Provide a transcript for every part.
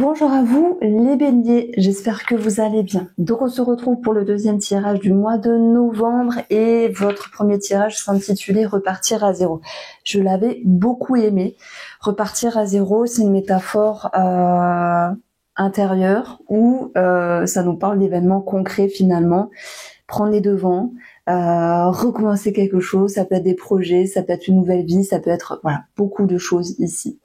Bonjour à vous les béliers, j'espère que vous allez bien. Donc on se retrouve pour le deuxième tirage du mois de novembre et votre premier tirage s'intitulait Repartir à zéro. Je l'avais beaucoup aimé. Repartir à zéro, c'est une métaphore intérieure où ça nous parle d'événements concrets finalement, prendre les devants, recommencer quelque chose, ça peut être des projets, ça peut être une nouvelle vie, ça peut être beaucoup de choses ici.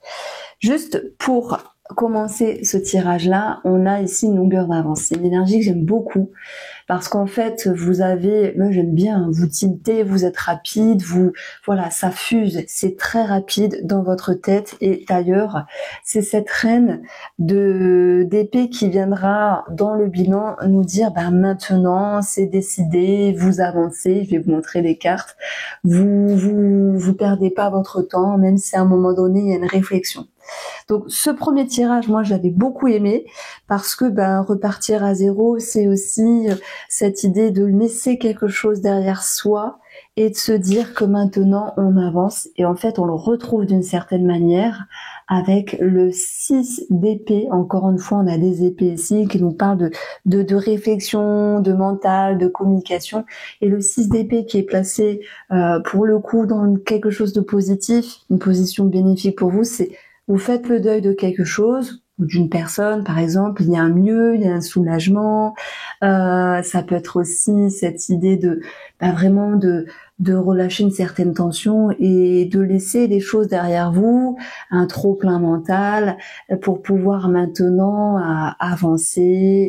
Juste pour commencer ce tirage-là, on a ici une longueur d'avance. C'est une énergie que j'aime beaucoup parce qu'en fait, moi j'aime bien, vous tiltez, vous êtes rapide, ça fuse, c'est très rapide dans votre tête et d'ailleurs, c'est cette reine d'épée qui viendra dans le bilan nous dire, maintenant, c'est décidé, vous avancez, je vais vous montrer les cartes, vous perdez pas votre temps, même si à un moment donné, il y a une réflexion. Donc ce premier tirage, moi j'avais beaucoup aimé parce que repartir à zéro, c'est aussi cette idée de laisser quelque chose derrière soi et de se dire que maintenant on avance et en fait on le retrouve d'une certaine manière avec le 6 d'épée. Encore une fois, on a des épées ici qui nous parlent de réflexion, de mental, de communication et le 6 d'épée qui est placé pour le coup dans quelque chose de positif, une position bénéfique pour vous, c'est vous faites le deuil de quelque chose ou d'une personne, par exemple, il y a un mieux, il y a un soulagement. Ça peut être aussi cette idée de vraiment de relâcher une certaine tension et de laisser des choses derrière vous, un trop-plein mental, pour pouvoir maintenant avancer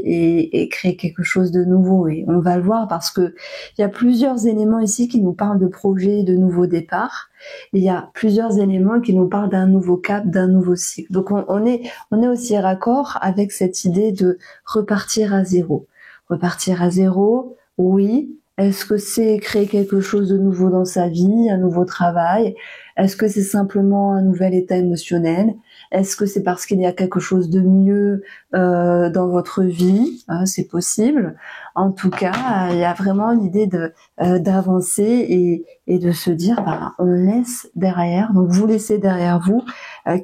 et créer quelque chose de nouveau. Et on va le voir parce que il y a plusieurs éléments ici qui nous parlent de projets, de nouveaux départs. Il y a plusieurs éléments qui nous parlent d'un nouveau cap, d'un nouveau cycle. Donc on est aussi raccord avec cette idée de repartir à zéro. Repartir à zéro, oui. Est-ce que c'est créer quelque chose de nouveau dans sa vie, un nouveau travail? Est-ce que c'est simplement un nouvel état émotionnel? Est-ce que c'est parce qu'il y a quelque chose de mieux dans votre vie? C'est possible. En tout cas, il y a vraiment l'idée d'avancer et de se dire, on laisse derrière. Donc vous laissez derrière vous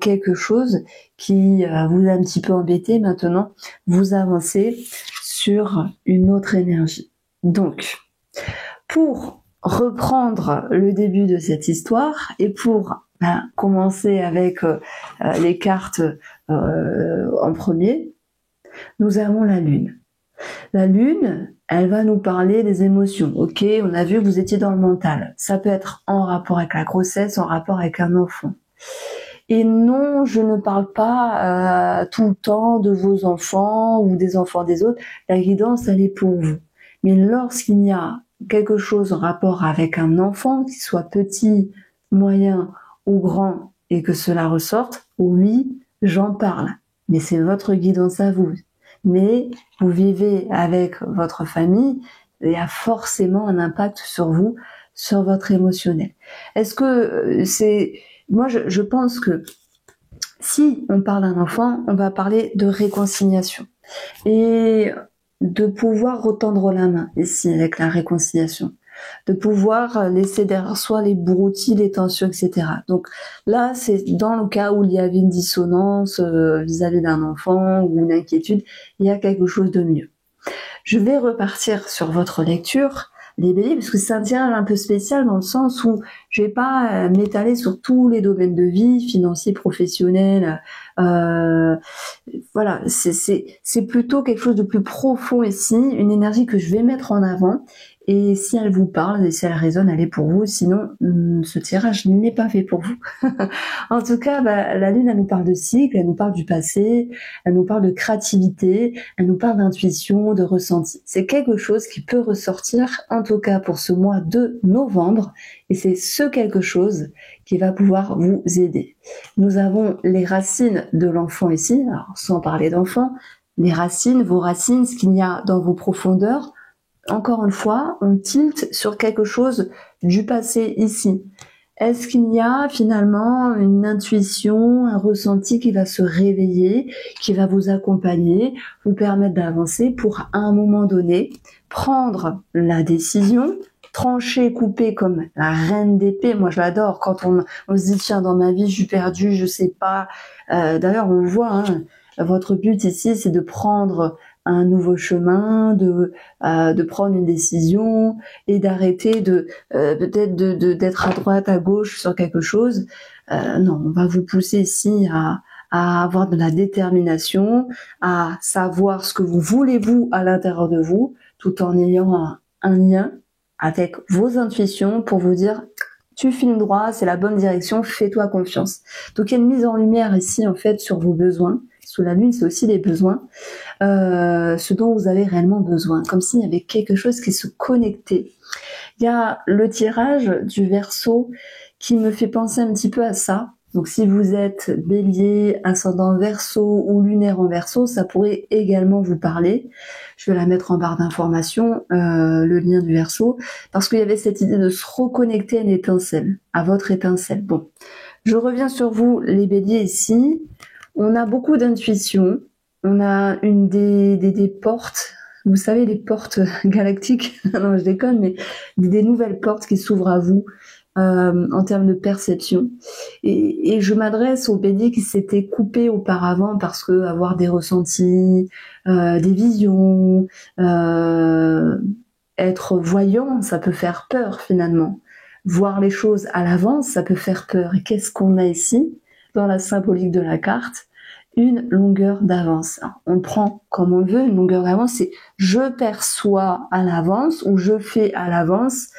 quelque chose qui vous a un petit peu embêté. Maintenant, vous avancez sur une autre énergie. Donc, pour reprendre le début de cette histoire et pour commencer avec les cartes en premier, nous avons la Lune. La Lune, elle va nous parler des émotions. Ok, on a vu que vous étiez dans le mental. Ça peut être en rapport avec la grossesse, en rapport avec un enfant. Et non, je ne parle pas tout le temps de vos enfants ou des enfants des autres. La guidance, elle est pour vous. Mais lorsqu'il y a quelque chose en rapport avec un enfant, qu'il soit petit, moyen ou grand, et que cela ressorte, oui, j'en parle. Mais c'est votre guidance à vous. Mais vous vivez avec votre famille, il y a forcément un impact sur vous, sur votre émotionnel. Est-ce que moi, je pense que si on parle d'un enfant, on va parler de réconciliation. Et de pouvoir retendre la main ici avec la réconciliation, de pouvoir laisser derrière soi les broutilles, les tensions, etc. Donc là, c'est dans le cas où il y avait une dissonance vis-à-vis d'un enfant ou une inquiétude, il y a quelque chose de mieux. Je vais repartir sur votre lecture, les béliers, parce que c'est un tirage un peu spécial dans le sens où je vais pas m'étaler sur tous les domaines de vie, financiers, professionnels. C'est plutôt quelque chose de plus profond ici, une énergie que je vais mettre en avant. Et si elle vous parle et si elle résonne, elle est pour vous. Sinon, ce tirage n'est pas fait pour vous. En tout cas, la Lune, elle nous parle de cycle, elle nous parle du passé, elle nous parle de créativité, elle nous parle d'intuition, de ressenti. C'est quelque chose qui peut ressortir, en tout cas pour ce mois de novembre. Et c'est ce quelque chose qui va pouvoir vous aider. Nous avons les racines de l'enfant ici, alors sans parler d'enfant, les racines, vos racines, ce qu'il y a dans vos profondeurs. Encore une fois, on tilte sur quelque chose du passé ici. Est-ce qu'il y a finalement une intuition, un ressenti qui va se réveiller, qui va vous accompagner, vous permettre d'avancer pour à un moment donné prendre la décision, trancher, couper comme la reine d'épée. Moi, je l'adore quand on se dit tiens, dans ma vie, je suis perdue, je sais pas. D'ailleurs, on le voit. Votre but ici, c'est de prendre un nouveau chemin, de prendre une décision et d'arrêter peut-être d'être à droite, à gauche sur quelque chose. Non, on va vous pousser ici à avoir de la détermination, à savoir ce que vous voulez vous à l'intérieur de vous, tout en ayant un lien avec vos intuitions pour vous dire tu files droit, c'est la bonne direction, fais-toi confiance. Donc il y a une mise en lumière ici en fait sur vos besoins. Sous la lune, c'est aussi les besoins, ce dont vous avez réellement besoin, comme s'il y avait quelque chose qui se connectait. Il y a le tirage du Verseau qui me fait penser un petit peu à ça. Donc si vous êtes Bélier, ascendant Verseau ou lunaire en Verseau, ça pourrait également vous parler. Je vais la mettre en barre d'information, le lien du Verseau, parce qu'il y avait cette idée de se reconnecter à une étincelle, à votre étincelle. Bon, je reviens sur vous les Béliers ici. On a beaucoup d'intuition, on a une des portes, vous savez les portes galactiques, non je déconne, mais des nouvelles portes qui s'ouvrent à vous en termes de perception. Et je m'adresse aux Béliers qui s'étaient coupés auparavant parce que avoir des ressentis, des visions, être voyant, ça peut faire peur finalement. Voir les choses à l'avance, ça peut faire peur. Et qu'est-ce qu'on a ici dans la symbolique de la carte? Une longueur d'avance. On prend comme on veut, une longueur d'avance, c'est je perçois à l'avance ou je fais à l'avance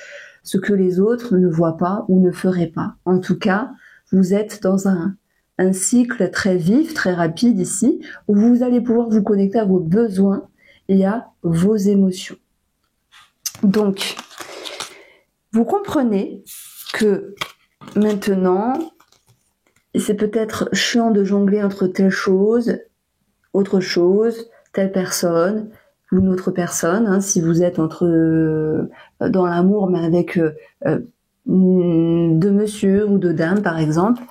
ce que les autres ne voient pas ou ne feraient pas. En tout cas, vous êtes dans un cycle très vif, très rapide ici, où vous allez pouvoir vous connecter à vos besoins et à vos émotions. Donc, vous comprenez que maintenant, c'est peut-être chiant de jongler entre telle chose, autre chose, telle personne ou une autre personne, hein, si vous êtes dans l'amour, mais avec deux monsieur ou deux dames, par exemple.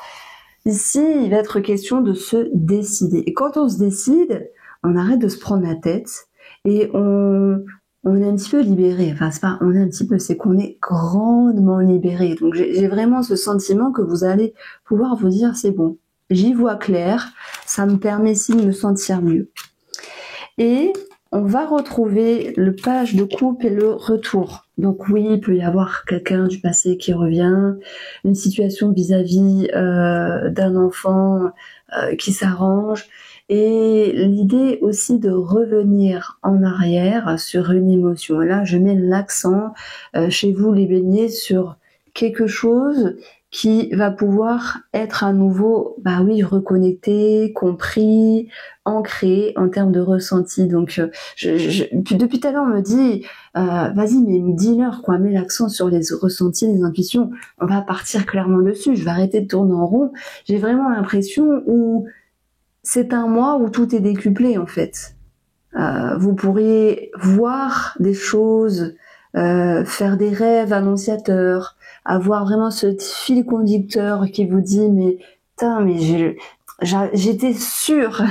Ici, il va être question de se décider. Et quand on se décide, on arrête de se prendre la tête et on est un petit peu libéré. Enfin, c'est pas on est un petit peu, c'est qu'on est grandement libéré. Donc j'ai vraiment ce sentiment que vous allez pouvoir vous dire c'est bon, j'y vois clair, ça me permet ici de me sentir mieux. Et on va retrouver le page de coupe et le retour. Donc oui, il peut y avoir quelqu'un du passé qui revient, une situation vis-à-vis d'un enfant qui s'arrange. Et l'idée aussi de revenir en arrière sur une émotion. Et là, je mets l'accent chez vous les Béliers sur quelque chose qui va pouvoir être à nouveau, reconnecté, compris, ancré en termes de ressenti. Donc, depuis tout à l'heure, on me dit, vas-y, mais dis-leur, quoi, mets l'accent sur les ressentis, les intuitions. On va partir clairement dessus. Je vais arrêter de tourner en rond. J'ai vraiment l'impression où c'est un mois où tout est décuplé, en fait. Vous pourriez voir des choses, faire des rêves annonciateurs, avoir vraiment ce fil conducteur qui vous dit mais j'étais sûre.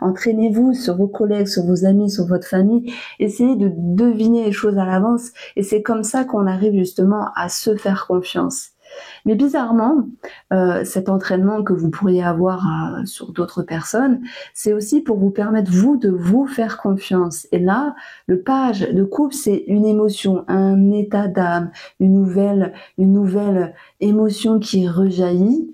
Entraînez-vous sur vos collègues, sur vos amis, sur votre famille, essayez de deviner les choses à l'avance et c'est comme ça qu'on arrive justement à se faire confiance. Mais bizarrement, cet entraînement que vous pourriez avoir sur d'autres personnes, c'est aussi pour vous permettre vous de vous faire confiance. Et là, le page de coupe, c'est une émotion, un état d'âme, une nouvelle émotion qui rejaillit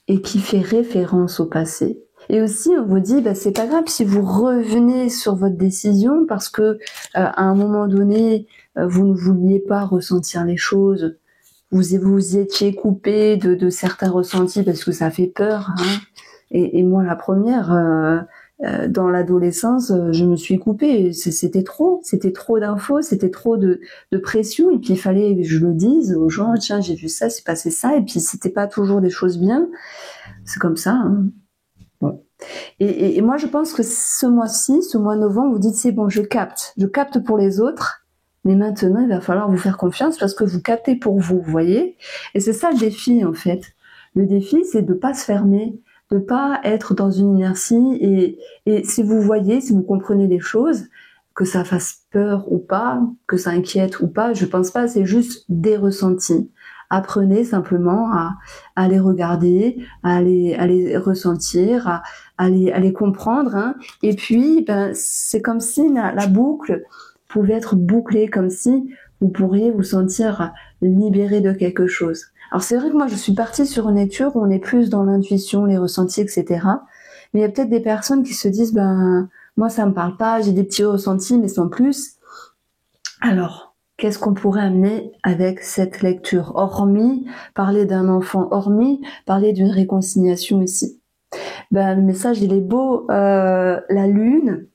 et qui fait référence au passé. Et aussi, on vous dit, c'est pas grave si vous revenez sur votre décision parce que à un moment donné, vous ne vouliez pas ressentir les choses. Vous étiez coupé de certains ressentis parce que ça fait peur. Hein. Et moi, la première, dans l'adolescence, je me suis coupée. C'était trop d'infos, c'était trop de pression. Et puis, il fallait que je le dise aux gens, tiens, j'ai vu ça, c'est passé ça. Et puis, c'était pas toujours des choses bien. C'est comme ça. Hein. Bon. Et moi, je pense que ce mois-ci, ce mois de novembre, vous dites, c'est bon, je capte pour les autres. Mais maintenant, il va falloir vous faire confiance parce que vous captez pour vous, vous voyez. Et c'est ça le défi, en fait. Le défi, c'est de pas se fermer, de pas être dans une inertie. Et si vous voyez, si vous comprenez les choses, que ça fasse peur ou pas, que ça inquiète ou pas, je pense pas, c'est juste des ressentis. Apprenez simplement à les regarder, à les ressentir, à les comprendre, hein. Et puis, c'est comme si la boucle pouvait être bouclée, comme si vous pourriez vous sentir libéré de quelque chose. Alors c'est vrai que moi je suis partie sur une lecture où on est plus dans l'intuition, les ressentis, etc. Mais il y a peut-être des personnes qui se disent, moi ça me parle pas, j'ai des petits ressentis mais sans plus. Alors, qu'est-ce qu'on pourrait amener avec cette lecture, hormis parler d'un enfant, hormis parler d'une réconciliation ici? Le message il est beau, la lune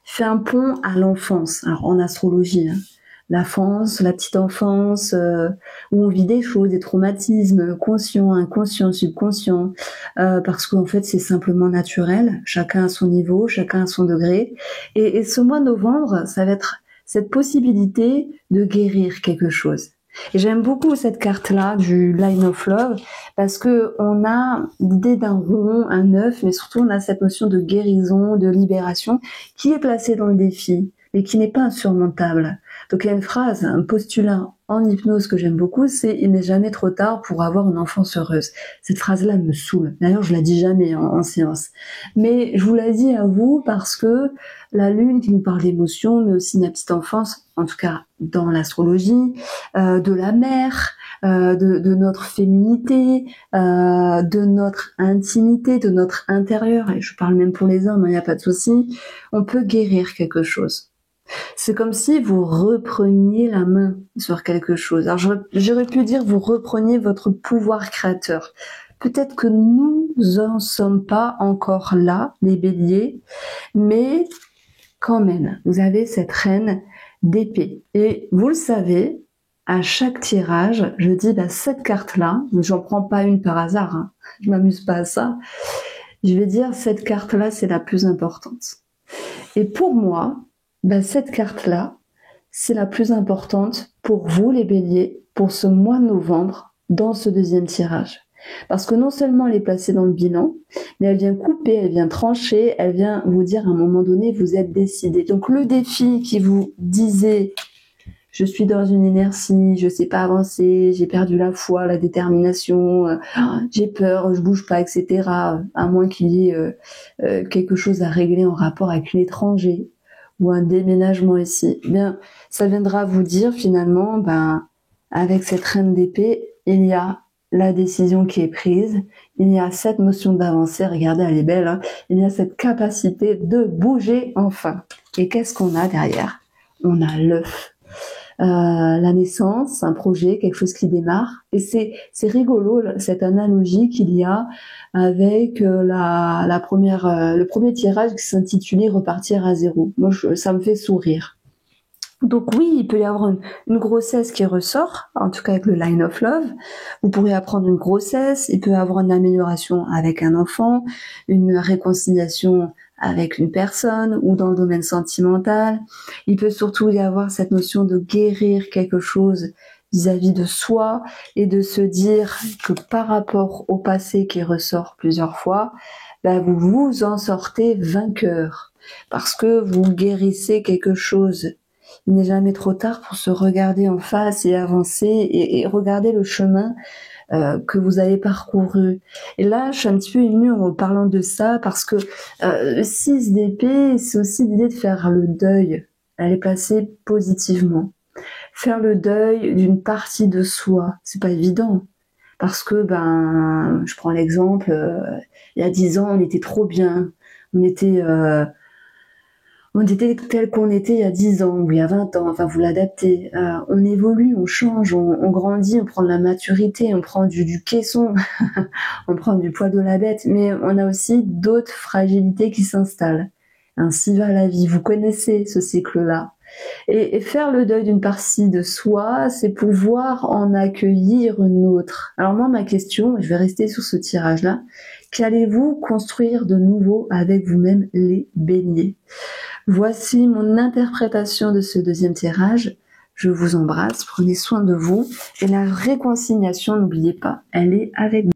fait un pont à l'enfance, alors en astrologie, hein. L'enfance, la petite enfance, où on vit des choses, des traumatismes, conscients, inconscients, subconscients, parce qu'en fait c'est simplement naturel, chacun à son niveau, chacun à son degré, et ce mois de novembre, ça va être cette possibilité de guérir quelque chose. Et j'aime beaucoup cette carte-là du Line of Love parce que on a l'idée d'un rond, un œuf, mais surtout on a cette notion de guérison, de libération qui est placée dans le défi, mais qui n'est pas insurmontable. Donc il y a une phrase, un postulat en hypnose que j'aime beaucoup, c'est « Il n'est jamais trop tard pour avoir une enfance heureuse ». Cette phrase-là me saoule. D'ailleurs, je la dis jamais en séance. Mais je vous la dis à vous parce que la lune qui nous parle d'émotions, mais aussi de la petite enfance, en tout cas dans l'astrologie, de la mère, de notre féminité, de notre intimité, de notre intérieur, et je parle même pour les hommes, il n'y a pas de souci, on peut guérir quelque chose. C'est comme si vous repreniez la main sur quelque chose. Alors j'aurais pu dire vous repreniez votre pouvoir créateur. Peut-être que nous en sommes pas encore là, les béliers, mais quand même, vous avez cette reine d'épée. Et vous le savez, à chaque tirage, je dis cette carte-là, j'en prends pas une par hasard, hein, je m'amuse pas à ça, je vais dire cette carte-là, c'est la plus importante. Et pour moi, cette carte-là, c'est la plus importante pour vous les béliers, pour ce mois de novembre, dans ce deuxième tirage. Parce que non seulement elle est placée dans le bilan, mais elle vient couper, elle vient trancher, elle vient vous dire à un moment donné, vous êtes décidé. Donc le défi qui vous disait, je suis dans une inertie, je sais pas avancer, j'ai perdu la foi, la détermination, j'ai peur, je bouge pas, etc. À moins qu'il y ait quelque chose à régler en rapport avec l'étranger ou un déménagement ici. Ça viendra vous dire finalement, avec cette reine d'épée, il y a la décision qui est prise, il y a cette notion d'avancer, regardez elle est belle, hein, il y a cette capacité de bouger enfin. Et qu'est-ce qu'on a derrière? On a l'œuf. La naissance, un projet, quelque chose qui démarre. Et c'est rigolo cette analogie qu'il y a avec le premier tirage qui s'intitulait Repartir à zéro. Moi, ça me fait sourire. Donc oui, il peut y avoir une grossesse qui ressort, en tout cas avec le Line of Love. Vous pourrez apprendre une grossesse, il peut y avoir une amélioration avec un enfant, une réconciliation avec une personne ou dans le domaine sentimental. Il peut surtout y avoir cette notion de guérir quelque chose vis-à-vis de soi et de se dire que par rapport au passé qui ressort plusieurs fois, vous vous en sortez vainqueur parce que vous guérissez quelque chose. Il n'est jamais trop tard pour se regarder en face et avancer et regarder le chemin que vous avez parcouru. Et là, je suis un petit peu émue en parlant de ça parce que le 6 d'épée, c'est aussi l'idée de faire le deuil. Elle est placée positivement. Faire le deuil d'une partie de soi, c'est pas évident. Parce que, je prends l'exemple, il y a 10 ans, on était trop bien. On était tel qu'on était il y a 10 ans ou il y a 20 ans, vous l'adaptez. On évolue, on change, on grandit, on prend de la maturité, on prend du caisson, on prend du poil de la bête, mais on a aussi d'autres fragilités qui s'installent. Ainsi va la vie, vous connaissez ce cycle-là. Et faire le deuil d'une partie de soi, c'est pouvoir en accueillir une autre. Alors moi, ma question, je vais rester sur ce tirage-là, qu'allez-vous construire de nouveau avec vous-même les béliers? Voici mon interprétation de ce deuxième tirage. Je vous embrasse, prenez soin de vous. Et la réconciliation, n'oubliez pas, elle est avec vous.